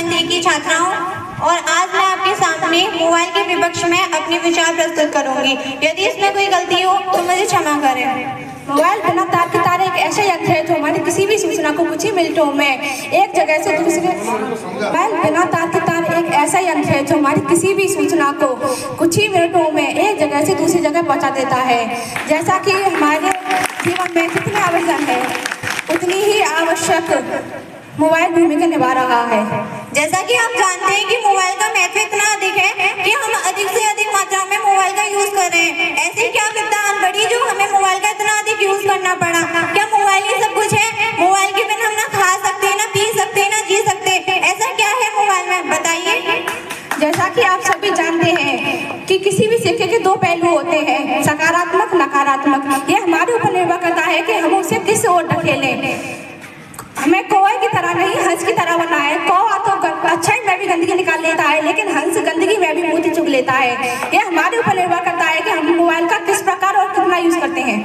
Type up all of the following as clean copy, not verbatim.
जयंती की छात्राओं, और आज मैं आपके सामने मोबाइल के विपक्ष में अपने विचार प्रस्तुत करूंगी। यदि इसमें कोई गलती हो तो मुझे क्षमा करें। मोबाइल बिना तार के तार एक ऐसा यंत्र है जो हमारी किसी भी सूचना को कुछ ही मिनटों में एक जगह से दूसरे मोबाइल बिना तार के तार एक ऐसा यंत्र है जो हमारी किसी भी सूचना को कुछ ही मिनटों में एक जगह से दूसरी जगह पहुंचा देता है। जैसा कि हमारे जीवन में जितनी आवश्यक है उतनी ही आवश्यक मोबाइल भूमिका निभा रहा है। जैसा कि आप जानते हैं कि मोबाइल का महत्व इतना अधिक है कि हम अधिक से अधिक मात्रा में मोबाइल का यूज कर रहे हैं। ऐसी क्या विपदा आन पड़ी जो हमें मोबाइल का इतना अधिक यूज करना पड़ा? क्या मोबाइल ही सब कुछ है? मोबाइल के बिना हम ना खा सकते, ना पी सकते, ना जी सकते। ऐसा क्या है मोबाइल में, बताइए। जैसा कि आप सभी जानते हैं कि किसी भी सिक्के के दो पहलू होते हैं, सकारात्मक, नकारात्मक। यह हमारे ऊपर निर्भर करता है कि हम उसे किस ओर ढकेलें। हमें कौवे की तरह नहीं हंस की तरह बनना है। कौवा तो अच्छाई में भी गंदगी निकाल लेता है, लेकिन हंस गंदगी में भी मोती चुग लेता है। यह हमारे ऊपर निर्भर करता है कि हम मोबाइल का किस प्रकार और कितना यूज करते हैं।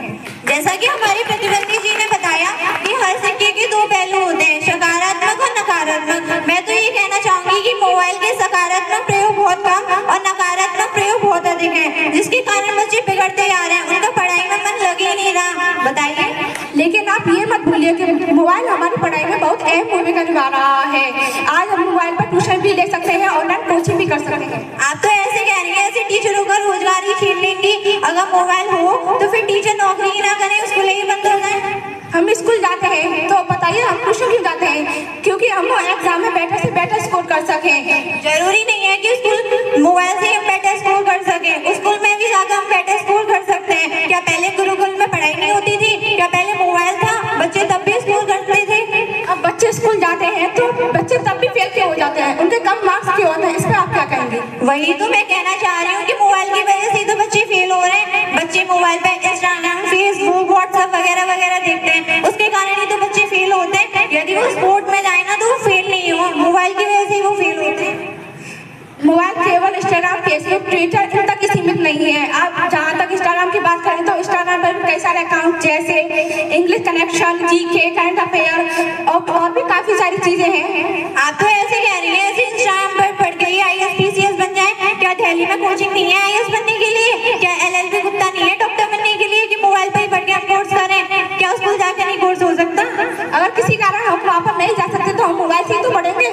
जैसा कि हमारे प्रतिद्वंदी जी ने बताया कि हर सिक्के के दो पहलू होते हैं, सकारात्मक और नकारात्मक। मैं तो ये कहना चाहूंगी कि मोबाइल के सकारात्मक प्रयोग बहुत कम और नकारात्मक प्रयोग बहुत अधिक है, जिसके कारण बच्चे बिगड़ते जा रहे हैं, उनका पढ़ाई में मन लग ही नहीं रहा। बताइए। लेकिन आप ये मत भूलिए कि मोबाइल हमारी पढ़ाई में बहुत अहम भूमिका निभा रहा है। आज हम मोबाइल पर ट्यूशन भी ले सकते हैं, ऑनलाइन कोचिंग भी कर सकते हैं। आप तो ऐसे कह रही हैं ऐसे टीचरों का रोजगार ही छीन लेंगी। अगर मोबाइल हो तो फिर टीचर नौकरी ही ना करें, स्कूल ही बंद हो जाए। हम स्कूल जाते हैं तो बताइए हम ट्यूशन क्यों जाते हैं? क्योंकि हम एग्जाम में बेटर से बेटर स्कोर कर सकें। जरूरी नहीं है कि स्कूल मोबाइल से हम बेटर स्कोर कर सकें, स्कूल में भी जाकर हम बेटर स्कोर कर सकते हैं। क्या पहले गुरुकुल में पढ़ाई नहीं होती थी? क्या पहले मोबाइल था? बच्चे तब भी स्कोर करते थे। अब बच्चे स्कूल जाते हैं तो बच्चे तब भी फेल क्यों हो जाते हैं? उनके कम मार्क्स क्यों होते हैं? इस पर आप क्या कहेंगे? वही तो मैं कहना चाह रही हूँ कि मोबाइल की वजह से तो बच्चे फेल हो रहे हैं। बच्चे मोबाइल पे इंस्टाग्राम, फेसबुक, व्हाट्सएप वगैरह वगैरह देखते हैं, उसके कारण ही तो बच्चे फेल होते हैं। यदि वो स्पोर्ट में जाए ना तो वो फेल नहीं हो, मोबाइल की वजह से वो फेल होते हैं। मोबाइल केवल इंस्टाग्राम, फेसबुक, ट्विटर इन तक ही सीमित नहीं है। आप जहाँ तक इंस्टाग्राम की बात करें तो इंस्टाग्राम पर कई सारे अकाउंट जैसे English connection, GK, current affair और भी काफी सारी चीजें हैं। आप तो ऐसे कह रही हैं ऐसे इंस्टाग्राम पर पढ़ के IAS PCS बन जाए। क्या दिल्ली में कोचिंग नहीं है IAS बनने के लिए? क्या LLB गुप्ता नहीं है डॉक्टर बनने के लिए कि मोबाइल पर ही पढ़ के हम कोर्स करें? क्या स्कूल जाकर नहीं कोर्स हो सकता? अगर किसी कारण हम वहाँ पर नहीं जा सकते तो हम मोबाइल से ही तो पढ़ेंगे।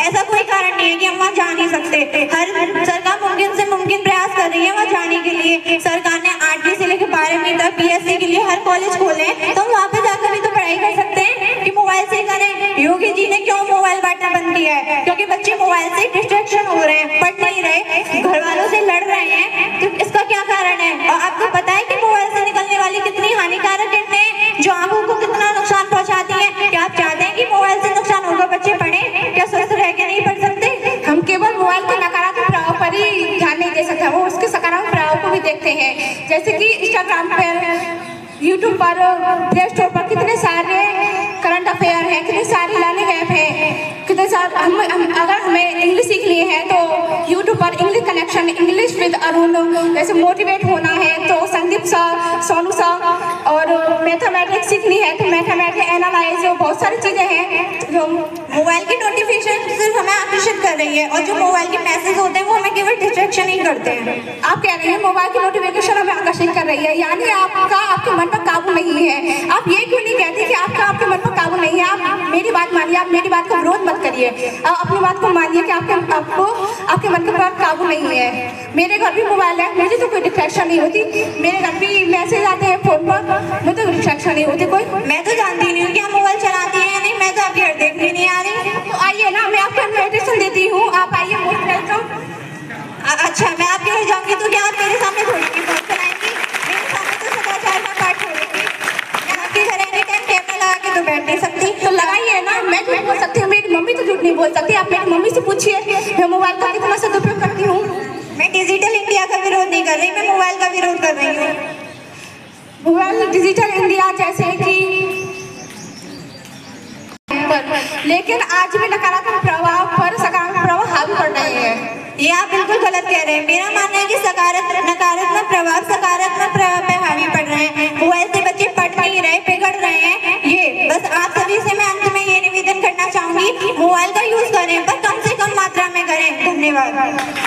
ऐसा कोई कारण नहीं है कि हम वहाँ जा नहीं सकते। हर सरकार मुमकिन से मुमकिन प्रयास कर रही है वहाँ जाने के लिए। सरकार ने 8वीं से लेकर 12वीं तक PSC के लिए हर कॉलेज खोले, तो वहाँ पे जाकर भी तो पढ़ाई कर सकते हैं कि मोबाइल से करें। योगी जी ने क्यों मोबाइल बांटना बंद किया है? क्योंकि बच्चे मोबाइल से डिस्ट्रैक्शन हो रहे हैं, पढ़ नहीं रहे, घर वालों से लड़ रहे हैं। तो इसका क्या कारण है? और आपको पता है कि मोबाइल से निकलने वाली कितनी हानिकारक किरणें जो आंखों को कितना नुकसान पहुँचाती है? क्या आप चाहते हैं कि मोबाइल से नुकसान होगा बच्चे पढ़े? क्या स्वस्थ रह के नहीं पढ़ सकते? हम केवल मोबाइल के नकारात्मक प्रभाव पर ही ध्यान नहीं दे सकते, वो उसके सकारात्मक प्रभाव को भी देखते हैं। जैसे कि इंस्टाग्राम पर, यूट्यूब पर, प्ले स्टोर पर कितने सारे करंट अफेयर हैं, कितने सारे लर्निंग ऐप हैं, कितने सारे अगर हमें इंग्लिश सीखनी है तो यूट्यूब पर English connection, English with Arun, जैसे मोटिवेट होना है तो संदीप सर, सोनू सर, और मैथमेटिक्स सीखनी है तो मैथमेटिक्स एनालाइज, बहुत सारी चीज़ें हैं जो मोबाइल की नोटिफिकेशन सिर्फ हमें आकर्षित कर रही है, और जो मोबाइल के मैसेज होते हैं वो हमें केवल डिस्ट्रैक्शन ही करते हैं। आप कह रही हैं मोबाइल की नोटिफिकेशन हमें आकर्षित कर रही है, यानी आपके मन पर काबू नहीं है। आप ये क्यों नहीं कहती कि आपके मन पर काबू नहीं है? आप मेरी बात मानिए, आप मेरी बात का विरोध मत करिए, आप अपनी बात को मानिए कि आपके मन के पर काबू नहीं है। मेरे घर भी मोबाइल है, मुझे तो कोई डिस्ट्रैक्शन नहीं होती। मेरे घर भी मैसेज आते हैं फोन पर, मुझे तो डिस्ट्रैक्शन नहीं होती कोई। मैं तो जानती नहीं हूँ कि आप मोबाइल चलाती हैं या नहीं, मैं तो आपके घर देखने नहीं आ रही। तो आइए ना, मैं आपको इन्विटेशन देती हूँ, आप आइए, मोस्ट वेलकम। अच्छा, मैं आपके घर जाऊंगी तो क्या आप मेरे सामने थोड़ी की फोन चलाएंगी? मेरे सामने तो सदाचार का पाठ छोड़ेंगी। मैं आपके घर एनी टाइम कैमरा लगा के तो बैठ नहीं सकती। तो लगाइए ना, मैं झूठ बोल सकती हूँ, मेरी मम्मी तो झूठ नहीं बोल सकती। आप मेरी मम्मी से पूछिए मैं मोबाइल का कितना सदुपयोग करती हूँ। मैं डिजिटल इंडिया का विरोध नहीं कर रही, मैं मोबाइल का विरोध कर रही हूँ। मोबाइल डिजिटल इंडिया जैसे कि लेकिन आज भी नकारात्मक प्रभाव पर सकारात्मक प्रभाव हावी पड़ रहे हैं। ये आप बिल्कुल गलत कह रहे हैं। मेरा मानना है कि नकारात्मक प्रभाव सकारात्मक प्रभाव पे हावी पड़ रहे हैं। मोबाइल से बच्चे पढ़ नहीं रहे, बिगड़ रहे हैं। ये बस आप सभी से मैं अंत में ये निवेदन करना चाहूंगी, मोबाइल का यूज करें पर कम से धन्यवाद।